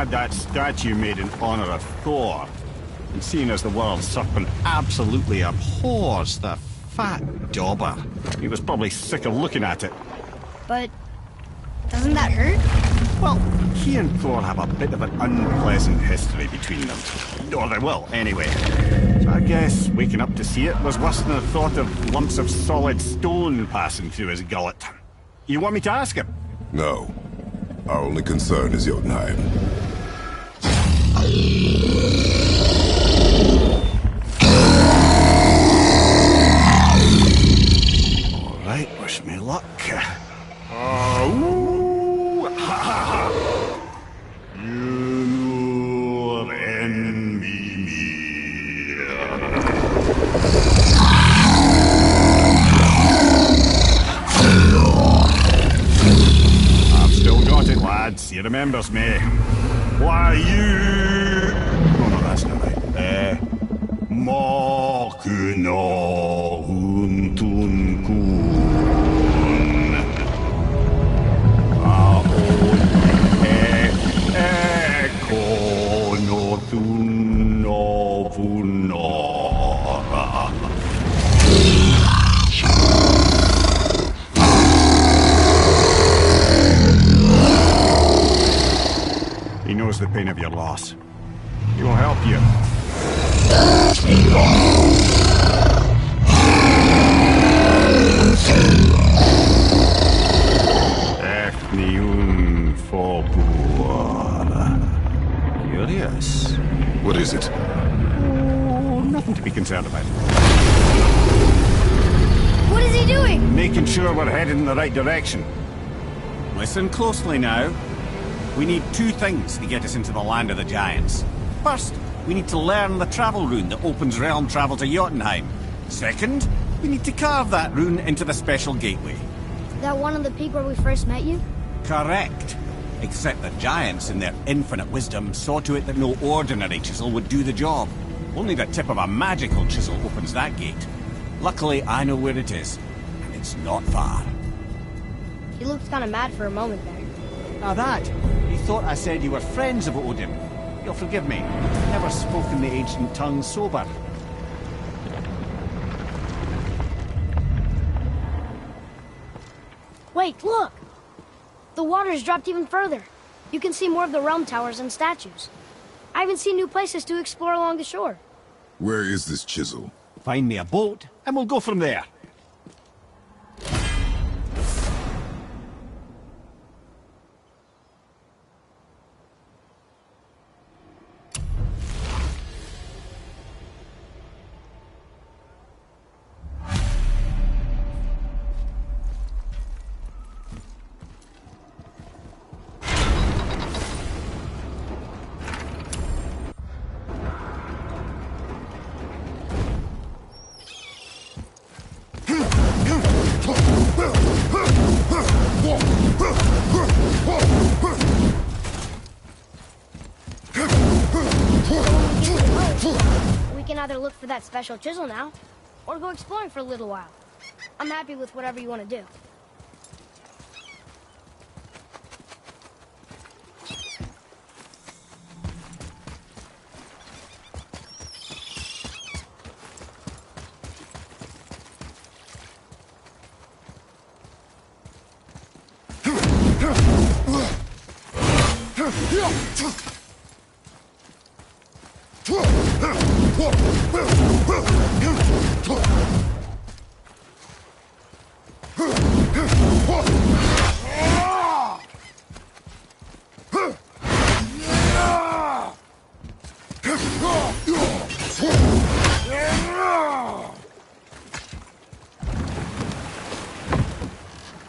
had that statue made in honor of Thor. And seeing as the world serpent absolutely abhors the fat dauber, he was probably sick of looking at it. But doesn't that hurt? Well, he and Thor have a bit of an unpleasant history between them. Or they will, anyway. So I guess waking up to see it was worse than the thought of lumps of solid stone passing through his gullet. You want me to ask him? No. Our only concern is Jotunheim. All right, wish me luck. Ooh, ha, ha, ha. You envy me. I've still got it, lads. He remembers me. Why, you... Oh, no, that's not right. Makuna Huntunkun. Ahon Ekonotunnovunora. He knows the pain of your loss. He will help you. Ethniun Fobuara. Curious. What is it? Oh, nothing to be concerned about. What is he doing? Making sure we're headed in the right direction. Listen closely now. We need two things to get us into the land of the giants. First, we need to learn the travel rune that opens realm travel to Jotunheim. Second, we need to carve that rune into the special gateway. Is that one of the peak where we first met you? Correct. Except the giants, in their infinite wisdom, saw to it that no ordinary chisel would do the job. Only the tip of a magical chisel opens that gate. Luckily, I know where it is, and it's not far. He looked kind of mad for a moment there. Now that, he thought I said you were friends of Odin. You'll forgive me. Never spoken the ancient tongue sober. Wait, look! The water's dropped even further. You can see more of the realm towers and statues. I even see new places to explore along the shore. Where is this chisel? Find me a boat, and we'll go from there. We can either look for that special chisel now, or go exploring for a little while. I'm happy with whatever you want to do.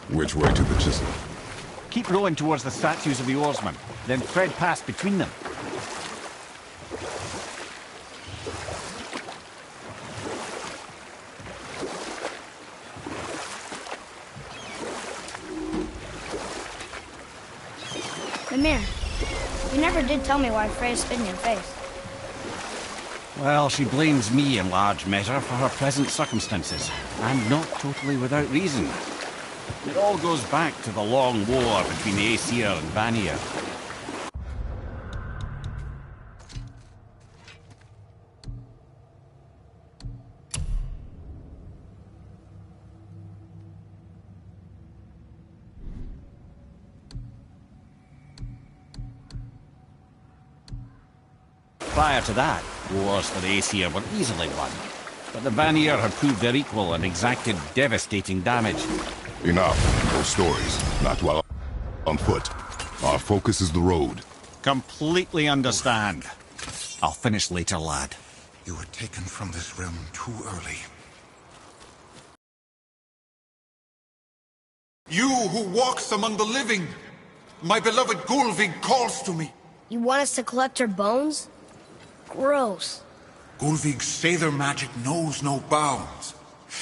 Which way to the chisel? Keep rowing towards the statues of the oarsmen, then thread past between them. Mimir, you never did tell me why Freya spit in your face. Well, she blames me in large measure for her present circumstances, and not totally without reason. It all goes back to the long war between the Aesir and Vanir. Prior to that, wars for the Aesir were easily won. But the Vanir had proved their equal and exacted devastating damage. Enough. Those stories. Not while on foot. Our focus is the road. Completely understand. I'll finish later, lad. You were taken from this realm too early. You who walks among the living! My beloved Gulvig calls to me! You want us to collect her bones? Gross. Gulvig's Sather magic knows no bounds.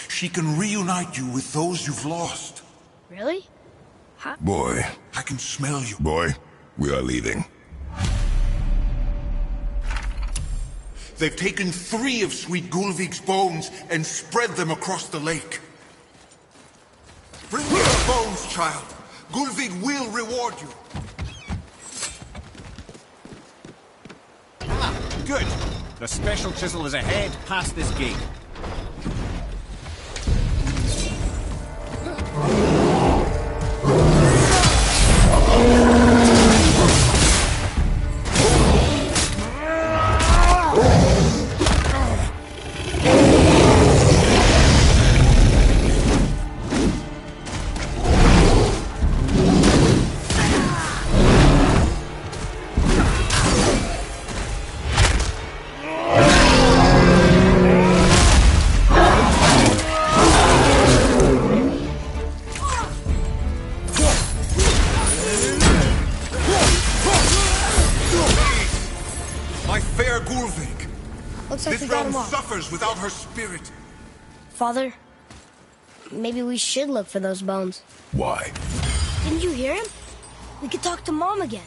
She can reunite you with those you've lost. Really? Boy. I can smell you. Boy, we are leaving. They've taken 3 of sweet Gulvig's bones and spread them across the lake. Bring me the bones, child. Gulvig will reward you. Good. The special chisel is ahead past this gate. Looks like This we got realm him off. suffers without her spirit. Father, maybe we should look for those bones. Why? Didn't you hear him? We could talk to Mom again.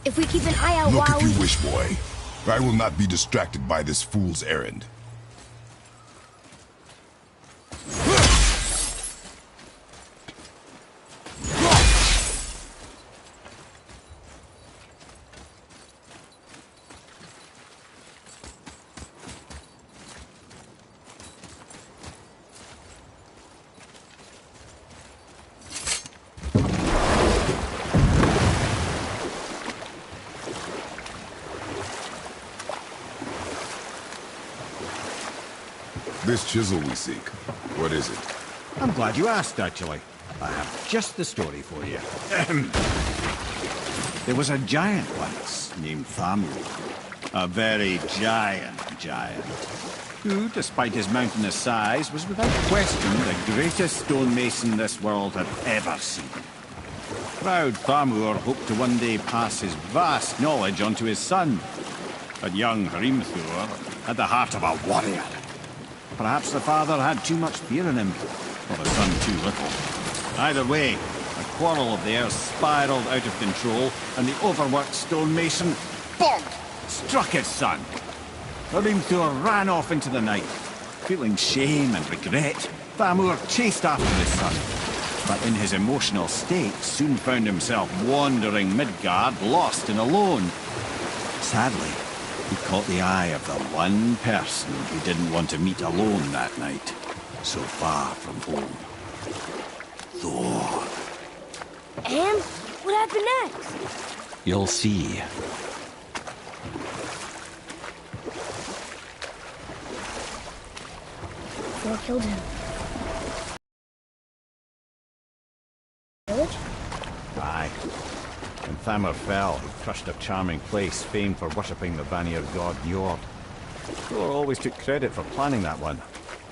If we keep an eye out Look while if you wish, boy. I will not be distracted by this fool's errand. This chisel we seek, what is it? I'm glad you asked, actually. I have just the story for you. There was a giant once named Thamur. A very giant, who, despite his mountainous size, was without question the greatest stonemason this world had ever seen. Proud Thamur hoped to one day pass his vast knowledge on to his son. But young Hrimthur had the heart of a warrior. Perhaps the father had too much fear in him, or the son too little. Either way, a quarrel of theirs spiraled out of control, and the overworked stonemason, bonk, struck his son. Hrimthur ran off into the night. Feeling shame and regret, Thamur chased after his son, but in his emotional state soon found himself wandering Midgard, lost and alone. Sadly, he caught the eye of the one person he didn't want to meet alone that night, so far from home. Thor. And what happened next? You'll see. Thor killed him. Village? Aye. When Thamur fell, he crushed a charming place famed for worshipping the Vanir god Njord. Thor always took credit for planning that one.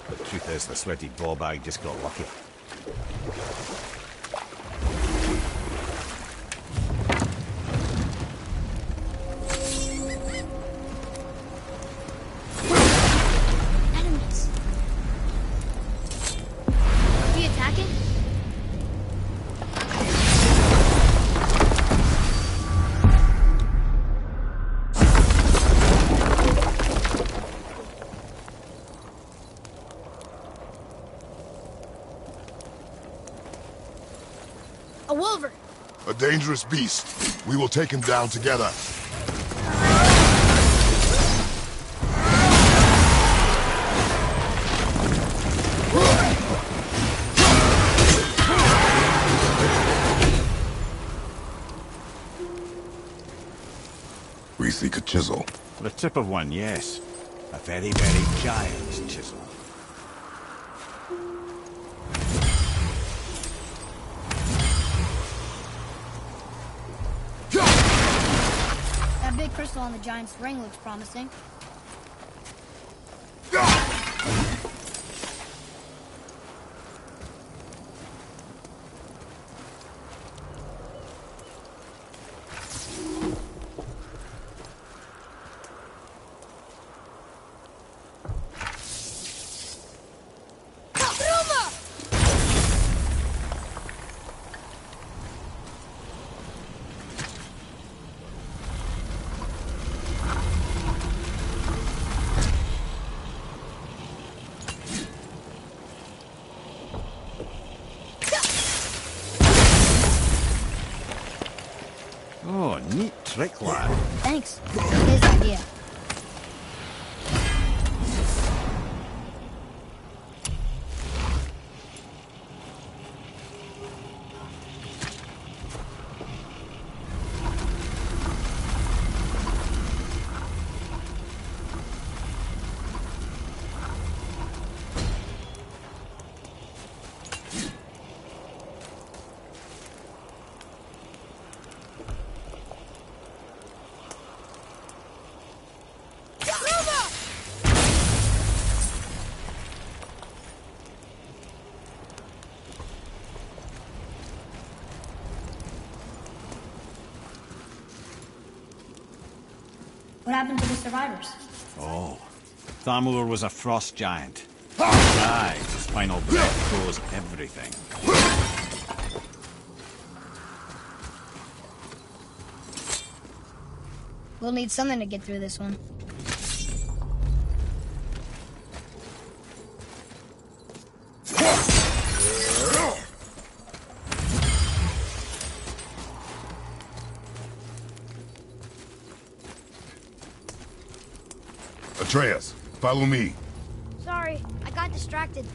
But the truth is, the sweaty ballbag just got lucky. Enemies. Are we attacking? A wolver! A dangerous beast. We will take him down together. We seek a chisel. The tip of one, yes. A very, very giant's chisel. That big crystal on the giant's ring looks promising. Oh, neat trick, lad. Thanks. His idea. What happened to the survivors? Oh, Thamur was a frost giant. He died. His final breath froze everything. We'll need something to get through this one. Atreus, follow me. Sorry, I got distracted.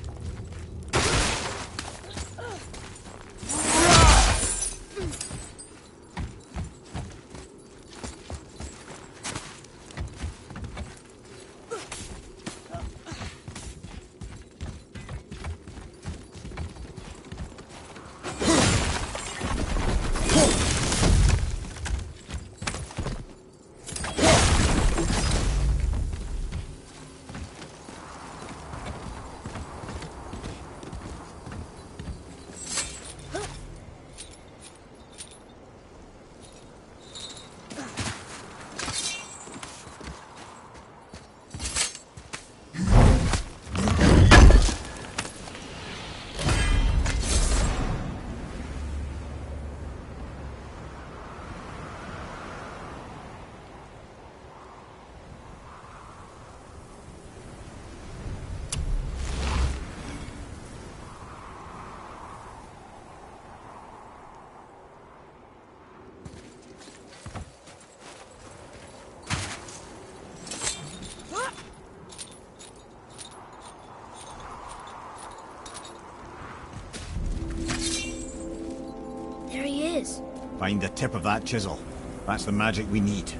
There he is. Find the tip of that chisel. That's the magic we need.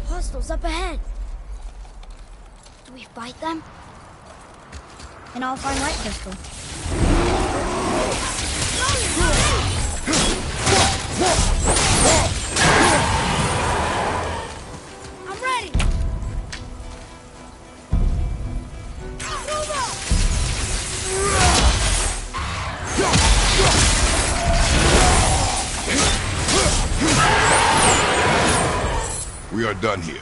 Hostiles up ahead. Do we fight them? And I'll find light crystal. I'm ready. We are done here.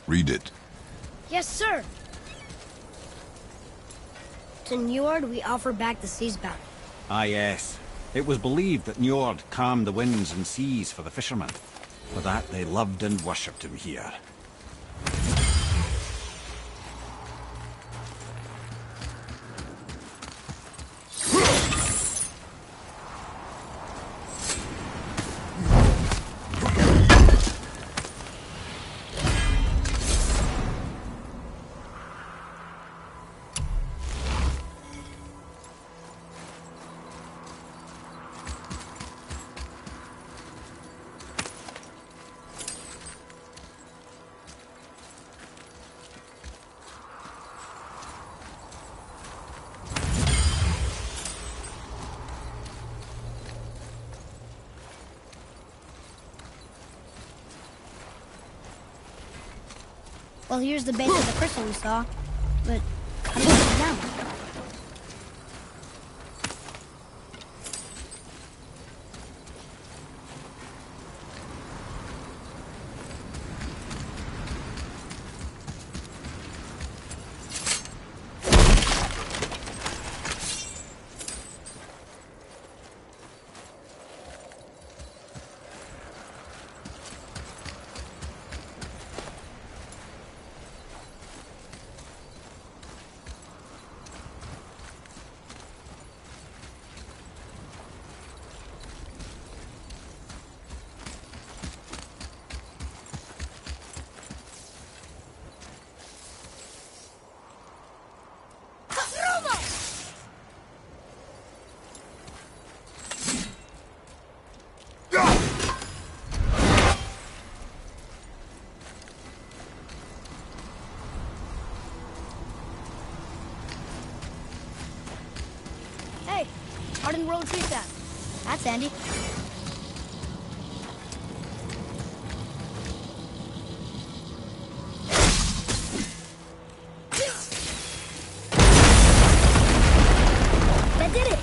Read it. Yes, sir. To Njord, we offer back the sea's bounty. Ah, yes. It was believed that Njord calmed the winds and seas for the fishermen. For that, they loved and worshipped him here. Well, here's the base of the crystal we saw. But how do we get down? Hey, hardened rolled tree sap. That's handy. That did it!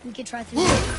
We could try through here.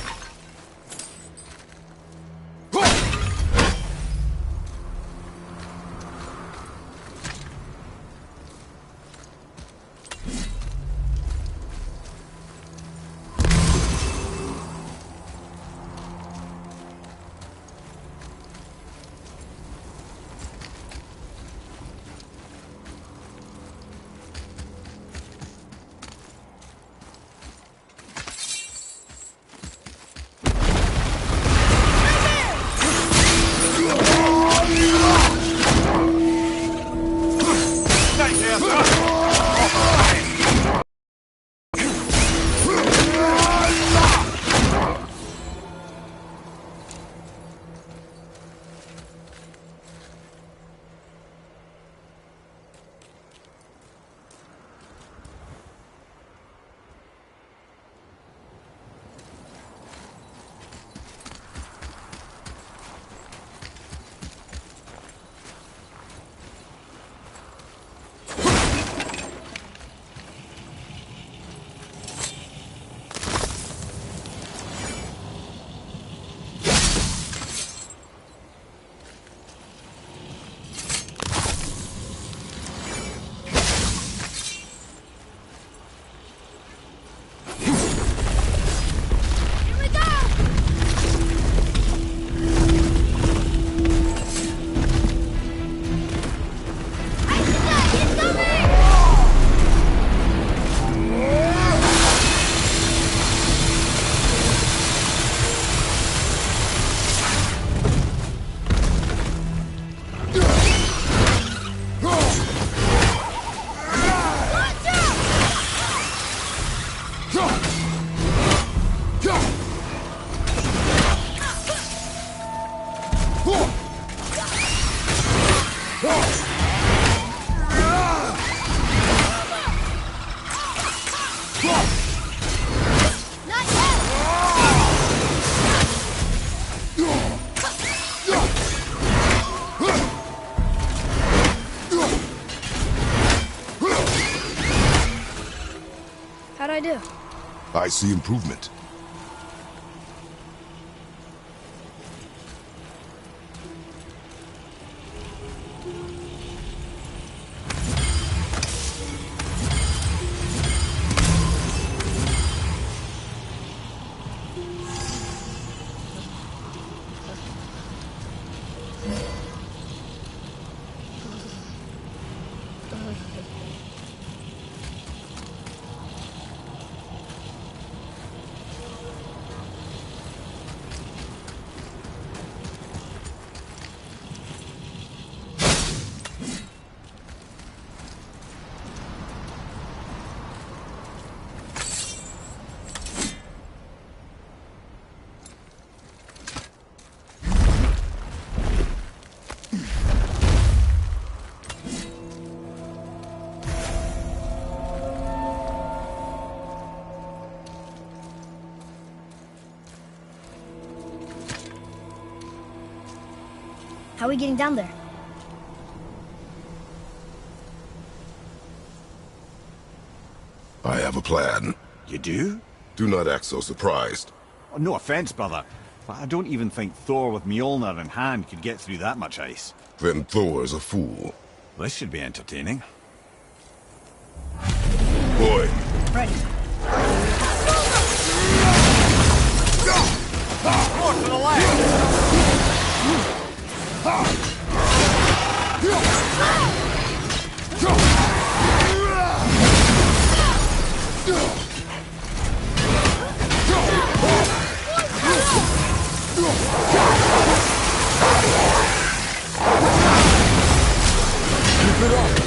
How'd I do? I see improvement. How are we getting down there? I have a plan. You do? Do not act so surprised. Oh, no offense, brother, but I don't even think Thor with Mjolnir in hand could get through that much ice. Then Thor's a fool. This should be entertaining. Boy. Ready. More to the left! Keep it up!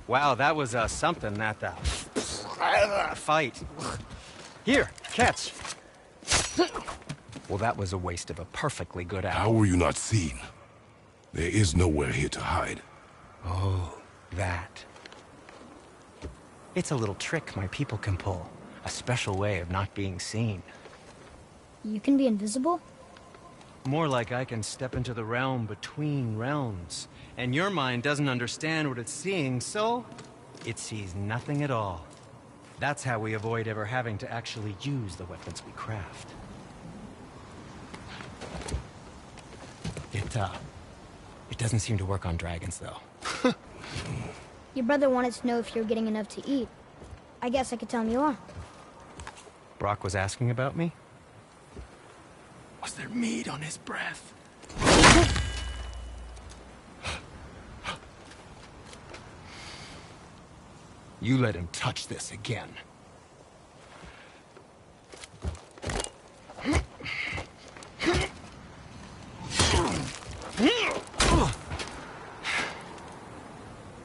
Wow, that was something, that fight. Here, catch. Well, that was a waste of a perfectly good How apple. were you not seen? There is nowhere here to hide. Oh, that. It's a little trick my people can pull. A special way of not being seen. You can be invisible? More like I can step into the realm between realms. And your mind doesn't understand what it's seeing, so it sees nothing at all. That's how we avoid ever having to actually use the weapons we craft. It doesn't seem to work on dragons, though. Your brother wanted to know if you're getting enough to eat. I guess I could tell him you are. Brock was asking about me? Was there meat on his breath? You let him touch this again.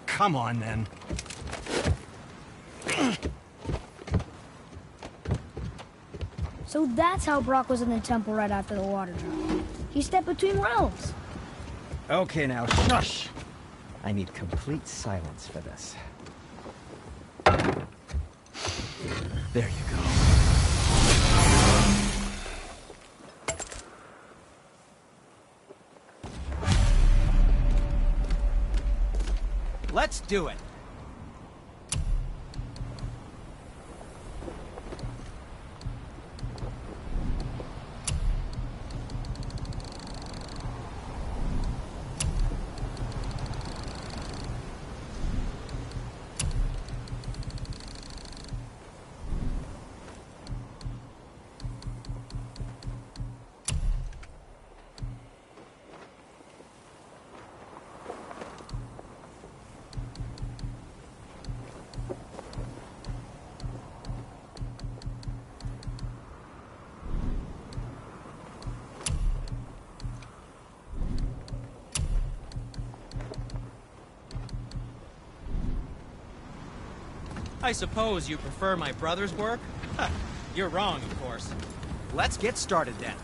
Come on, then. So that's how Brock was in the temple right after the water drop. He stepped between realms. Okay, now, shush! I need complete silence for this. There you go. Let's do it! I suppose you prefer my brother's work? You're wrong, of course. Let's get started, then.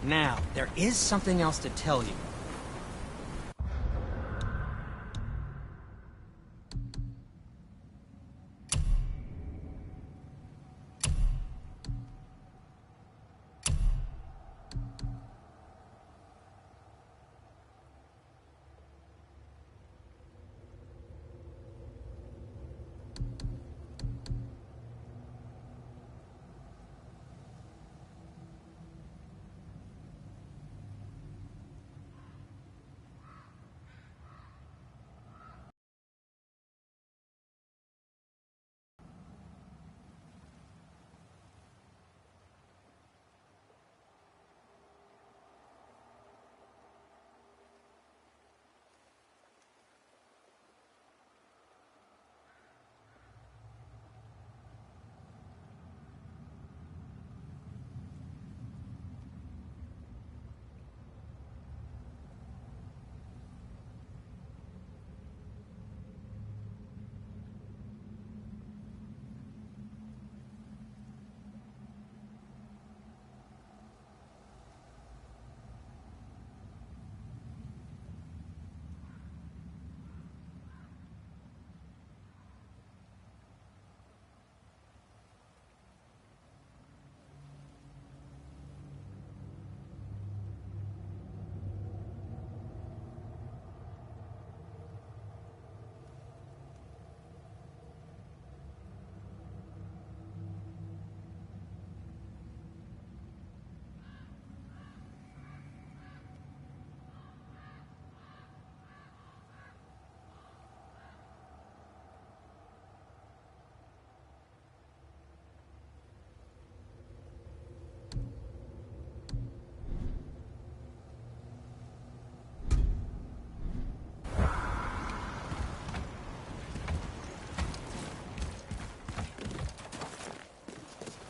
Now, there is something else to tell you.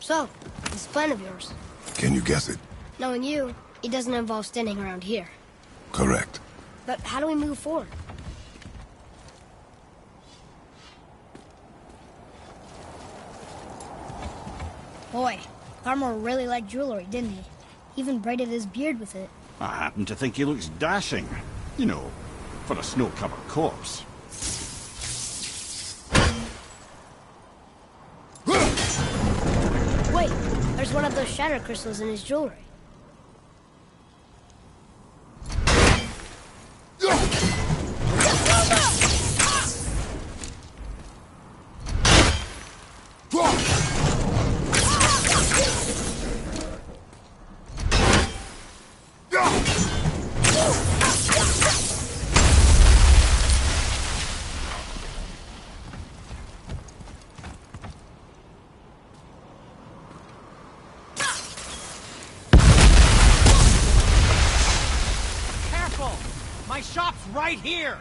So, this plan of yours. Can you guess it? Knowing you, it doesn't involve standing around here. Correct. But how do we move forward? Boy, Armor really liked jewelry, didn't he? He even braided his beard with it. I happen to think he looks dashing. You know, for a snow-covered corpse. Wait, there's one of those shatter crystals in his jewelry. My shop's right here!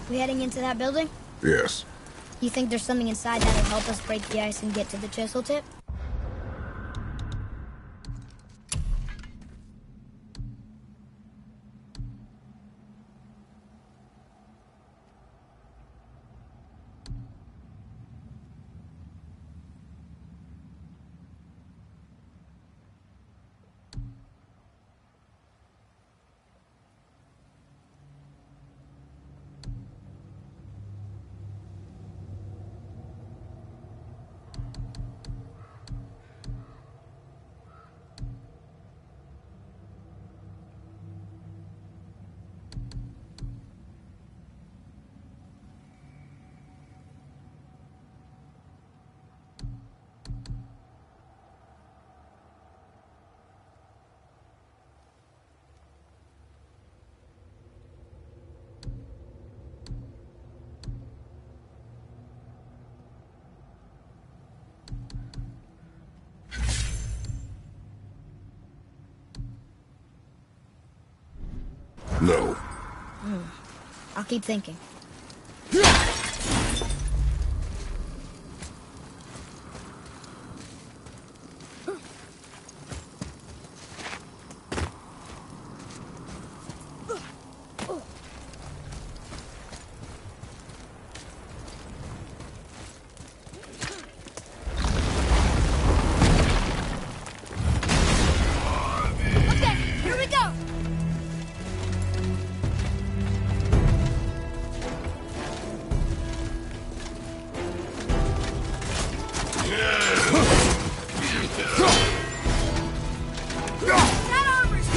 We heading into that building? Yes. You think there's something inside that'll help us break the ice and get to the chisel tip? No. I'll keep thinking. Okay, here we go! That armor's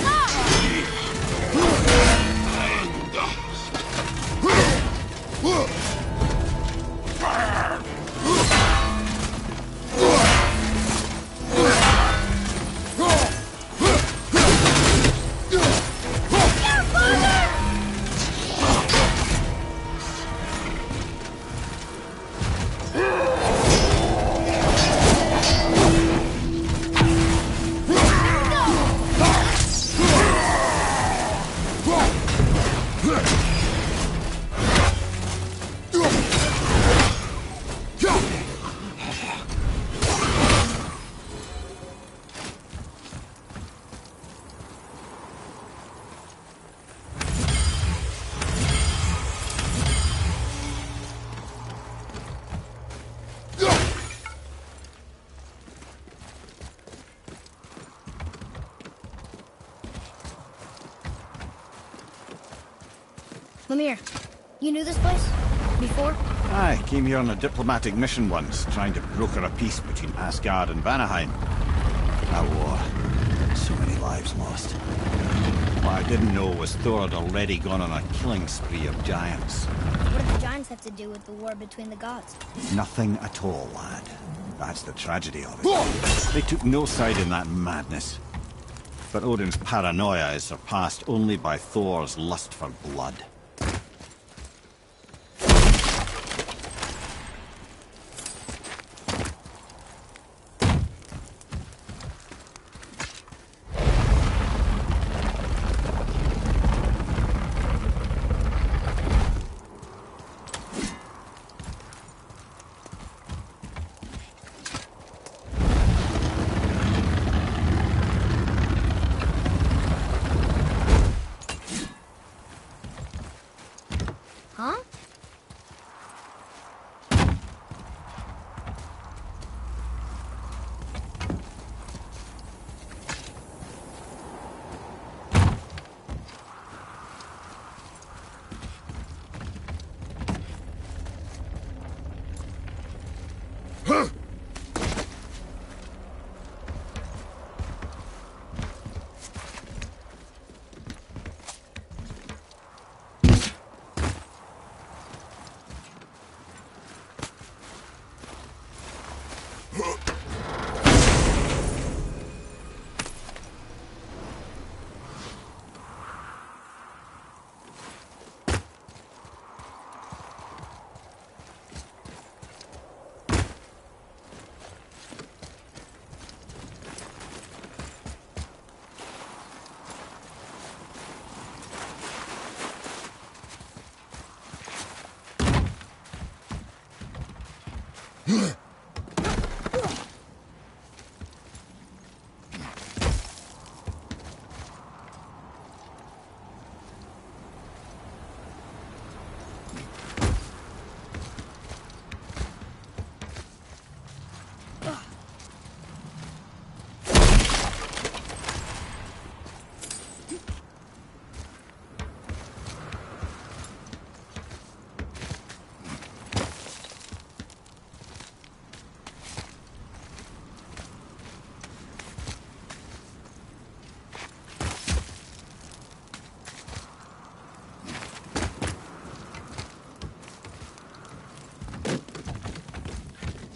Lemire, you knew this place? Before? I came here on a diplomatic mission once, trying to broker a peace between Asgard and Vanaheim. That war. So many lives lost. What I didn't know was Thor had already gone on a killing spree of giants. What do the giants have to do with the war between the gods? Nothing at all, lad. That's the tragedy of it. They took no side in that madness. But Odin's paranoia is surpassed only by Thor's lust for blood.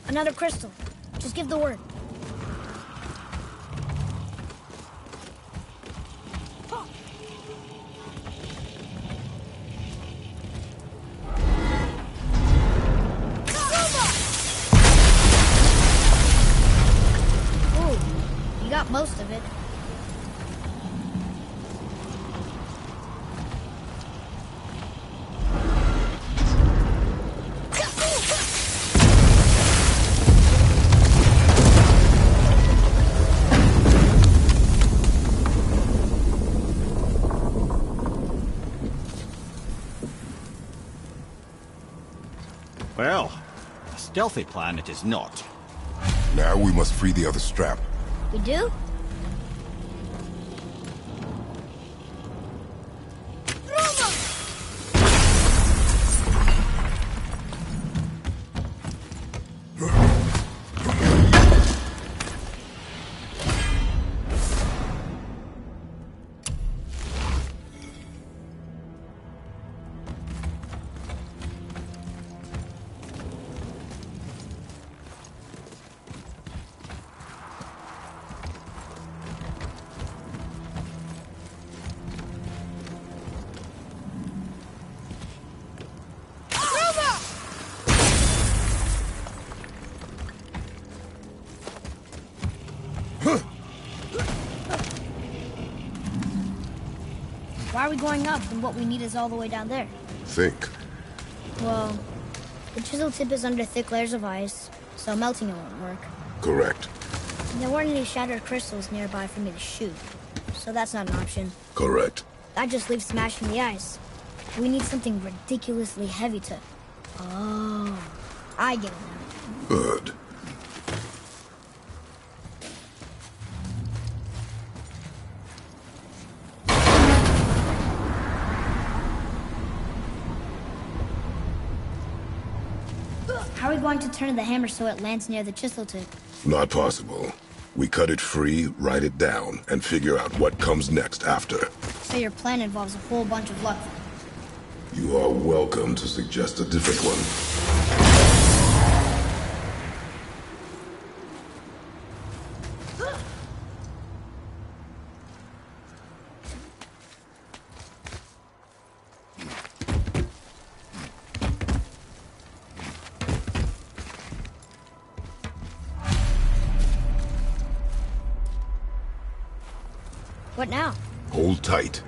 Another crystal. Just give the word. Ooh, you got most of it. Well, a stealthy plan it is not. Now we must free the other strap. We do? Why are we going up when what we need is all the way down there? Think. Well, the chisel tip is under thick layers of ice, so melting it won't work. Correct. And there weren't any shattered crystals nearby for me to shoot, so that's not an option. Correct. That just leaves smashing the ice. We need something ridiculously heavy to... Oh, I get it now. Good. How are we going to turn the hammer so it lands near the chisel tip? Not possible. We cut it free, write it down, and figure out what comes next after. So your plan involves a whole bunch of luck. You are welcome to suggest a different one. What now? Hold tight.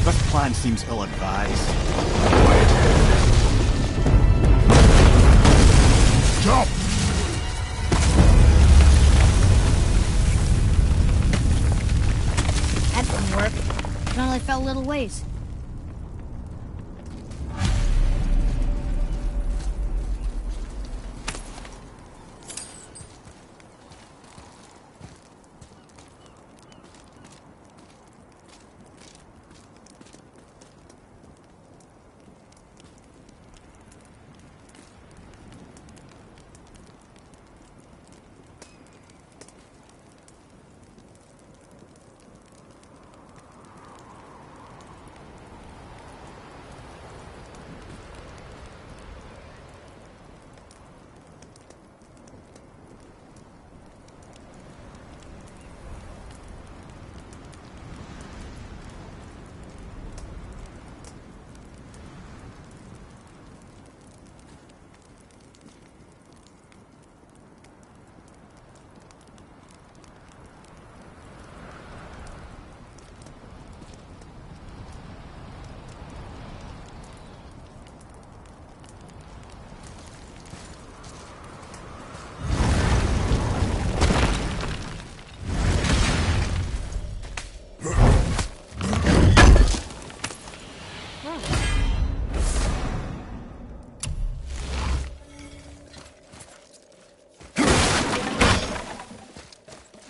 This plan seems ill-advised. Jump! That didn't work. It only fell a little ways.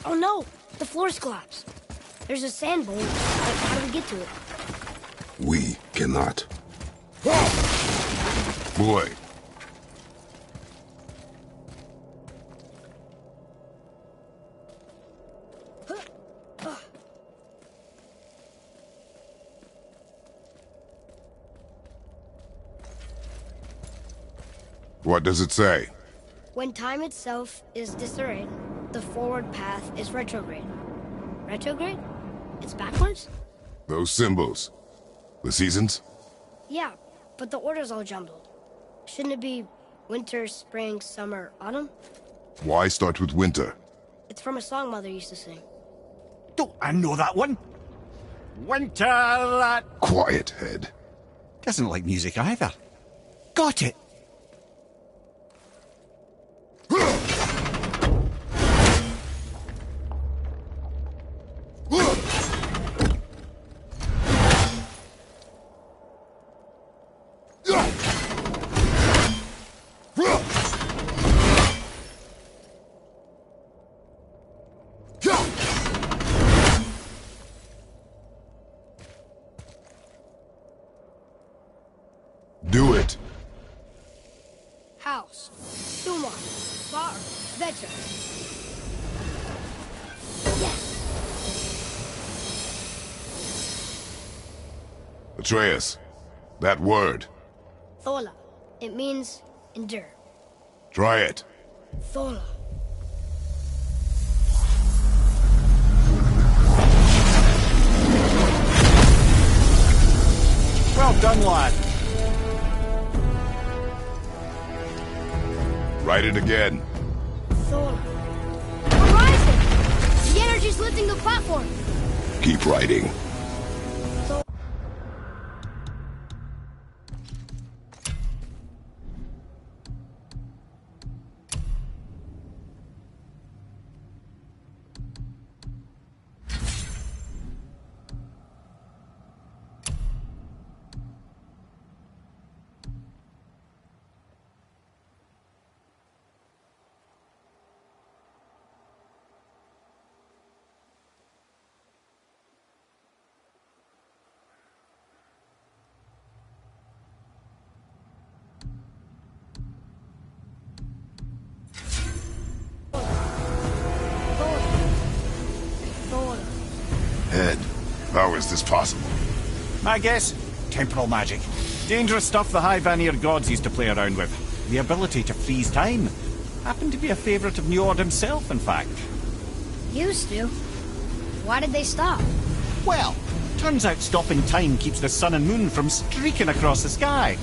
Oh no! The floor's collapsed. There's a sand bowl. But how do we get to it? We cannot. Boy. What does it say? When time itself is disarrayed, the forward path is retrograde. Retrograde? It's backwards? Those symbols. The seasons? Yeah, but the order's all jumbled. Shouldn't it be winter, spring, summer, autumn? Why start with winter? It's from a song Mother used to sing. Don't I know that one? Winter that... Quiet, head. Doesn't like music either. Got it! Do it. House, Suma, Bar, Vetter. Yes! Atreus, that word. Thola. It means endure. Try it. Thola. Well done, lad. Write it again. Thola. We're rising! The energy's lifting the platform! Keep writing. Head, how is this possible? My guess? Temporal magic. Dangerous stuff the High Vanir gods used to play around with. The ability to freeze time. Happened to be a favourite of Njord himself, in fact. Used to. Why did they stop? Well, turns out stopping time keeps the sun and moon from streaking across the sky.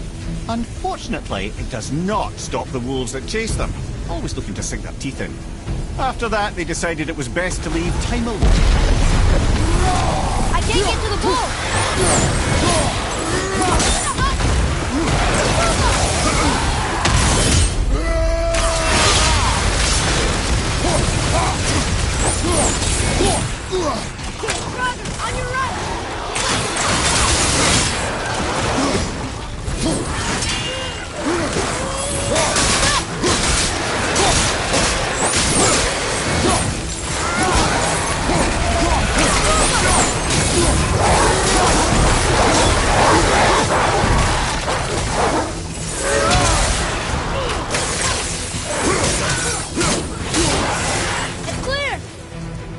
Unfortunately, it does not stop the wolves that chase them, always looking to sink their teeth in. After that, they decided it was best to leave time alone. I can't get to the bull! Brother, on your right! It's clear!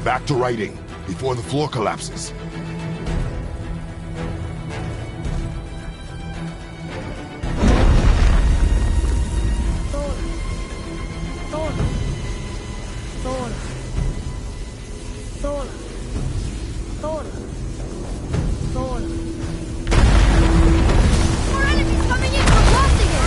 Back to writing, before the floor collapses. Thor. Thor. Thor. Thor. Thor. Thor. More enemies coming in! We're blasting it!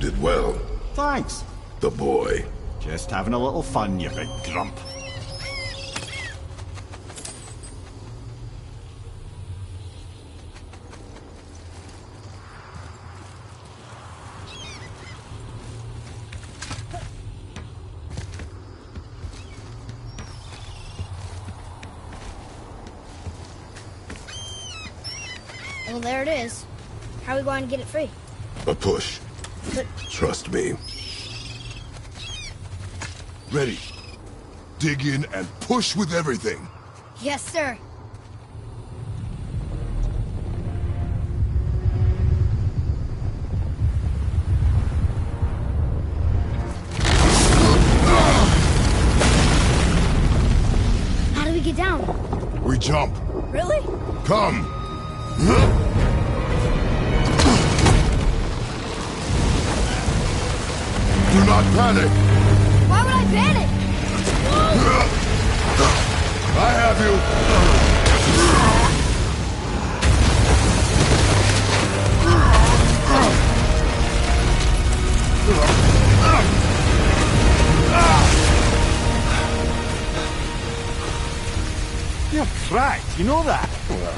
did well. Thanks. The boy. Just having a little fun, you big grump. Well, there it is. How are we going to get it free? A push. But Trust me. Ready. Dig in and push with everything. yes, sir. How do we get down? We jump. Really? Come. Do not panic. Why would I panic? I have you. You're cracked, you know that? Well.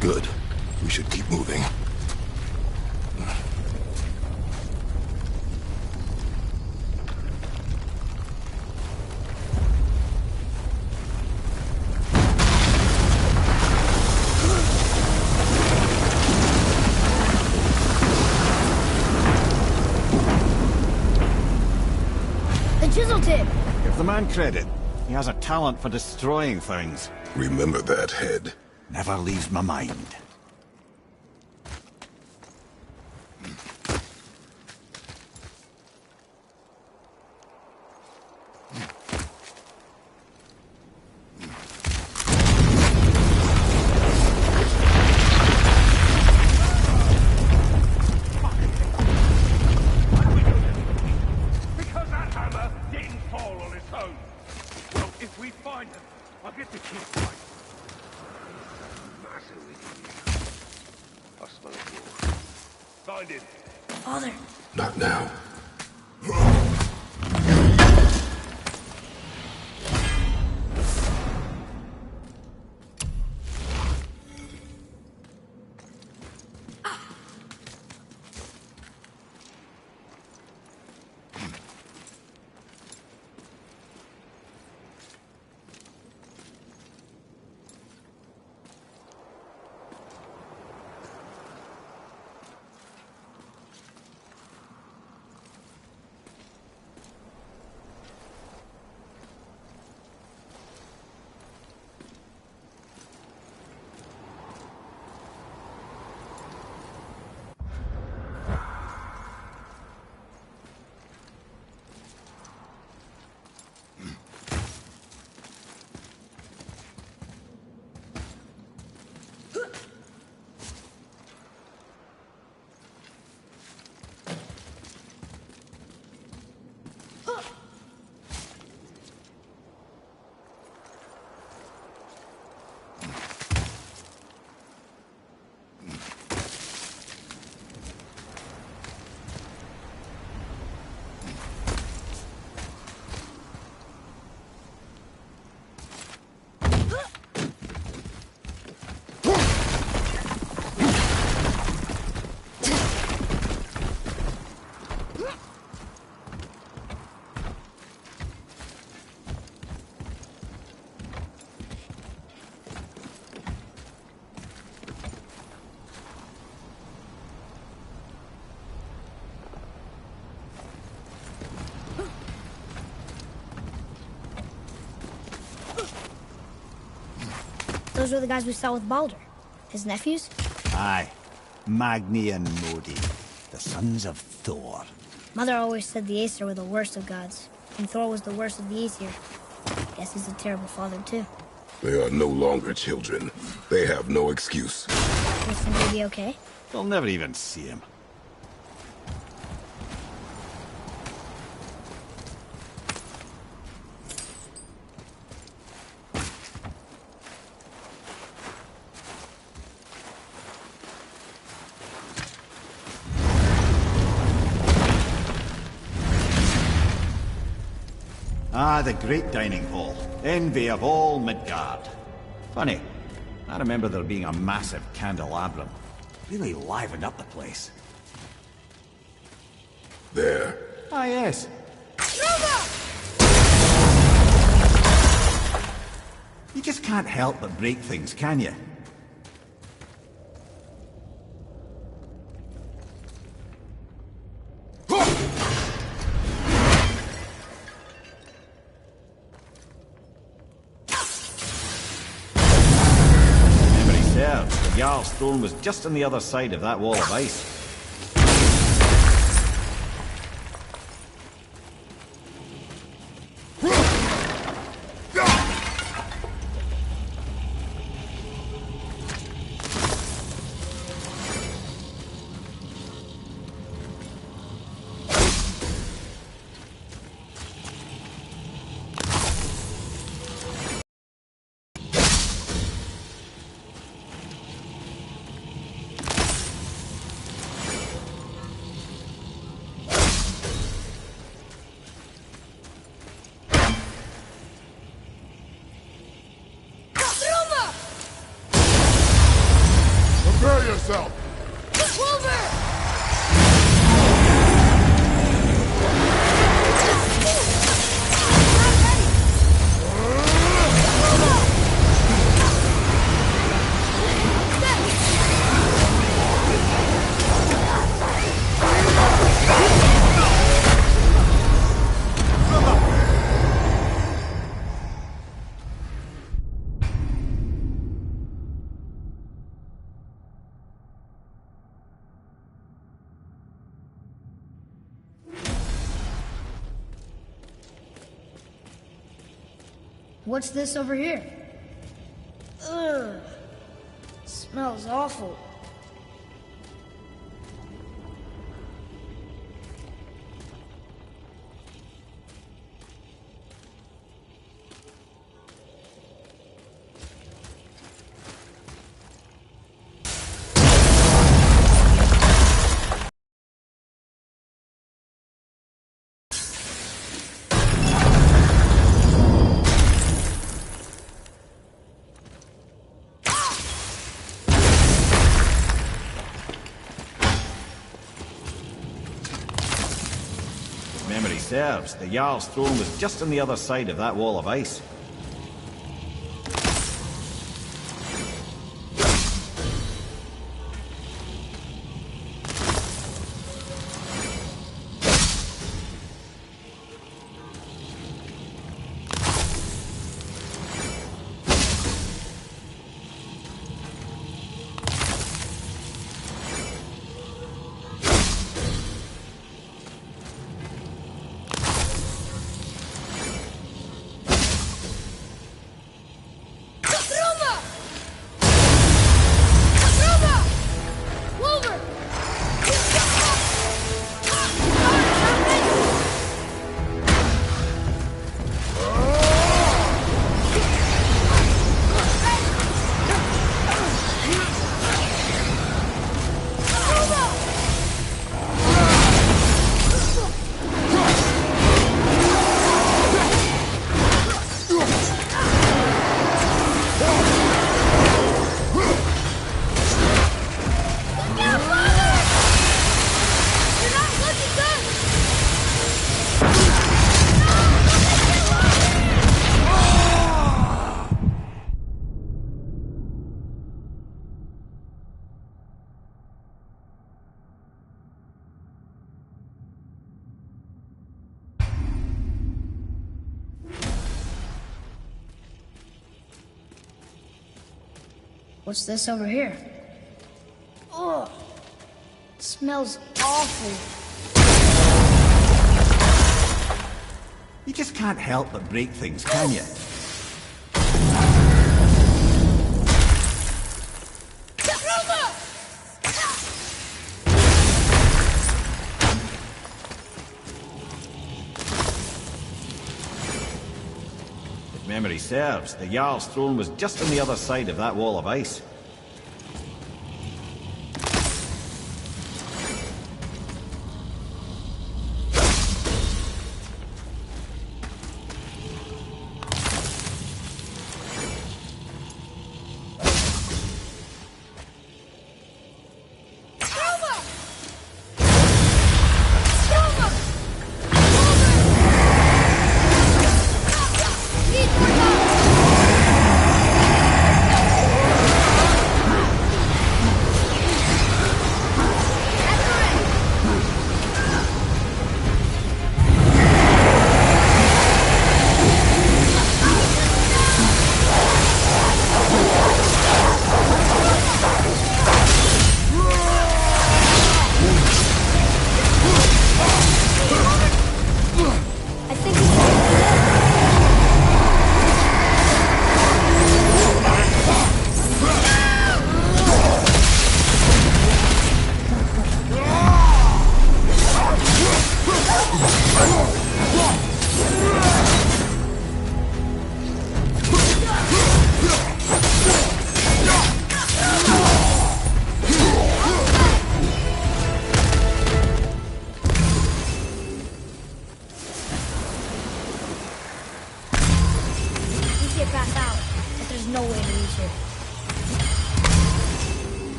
Good. We should keep moving. The chisel tip. Give the man credit. He has a talent for destroying things. Remember that head. Never leaves my mind. Because that hammer didn't fall on its own. Well, if we find them, I'll get the kids right. Matter with you. I smell a war. Find him. Father. Not now. Those were the guys we saw with Baldur. His nephews? Aye. Magni and Modi, the sons of Thor. Mother always said the Aesir were the worst of gods, and Thor was the worst of the Aesir. Guess he's a terrible father, too. They are no longer children. They have no excuse. You think he'll be okay? They'll never even see him. Ah, the great dining hall. Envy of all Midgard. Funny, I remember there being a massive candelabrum. Really livened up the place. There. Ah, yes. You just can't help but break things, can you? Memory serves, the Jarl's throne was just on the other side of that wall of ice. Prepare yourself! What's this over here? Ugh. Smells awful. Memory serves, the Jarl's throne was just on the other side of that wall of ice. What's this over here? Ugh. It smells awful. You just can't help but break things, can you? If memory serves, the Jarl's throne was just on the other side of that wall of ice.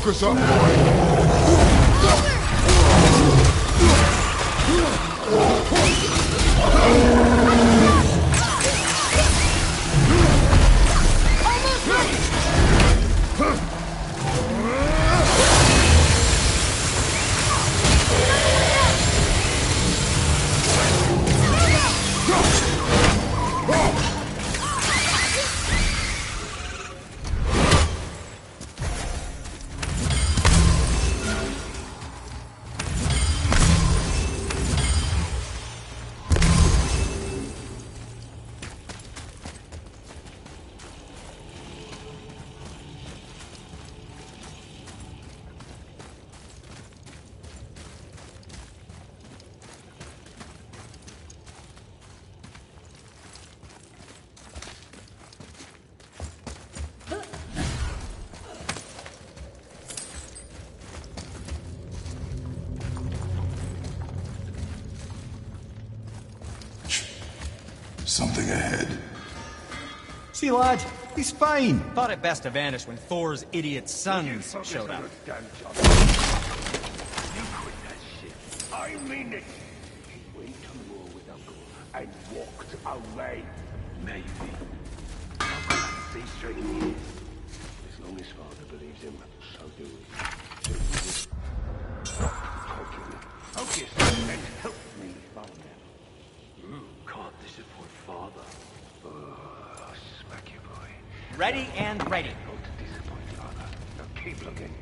Focus up, boy! Something ahead. See, lad, he's fine. Thought it best to vanish when Thor's idiot sons showed up. You quit that shit. I mean it. He went to war with Uncle and walked away. Maybe. I've got to see straight in here. As long as father believes him, so do we. Stop talking. Focus and help me, father. Can't disappoint father. Oh, smack you, boy. Ready and ready. Not to disappoint father. Now keep looking.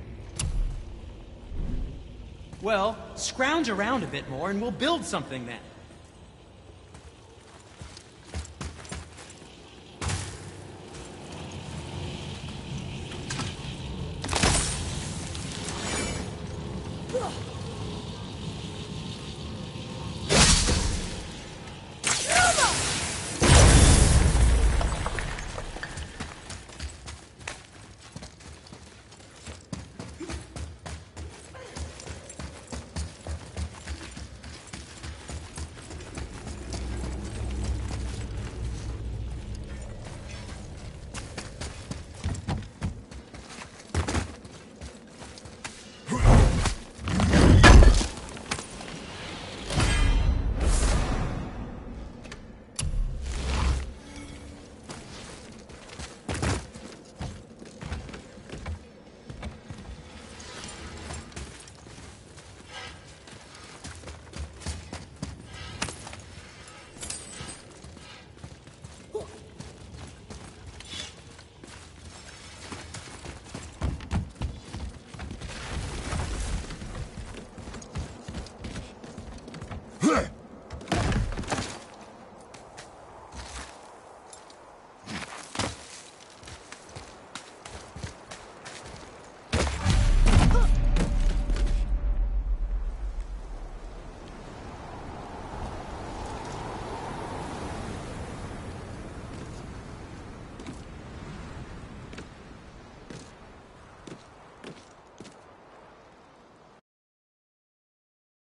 Well, scrounge around a bit more and we'll build something then.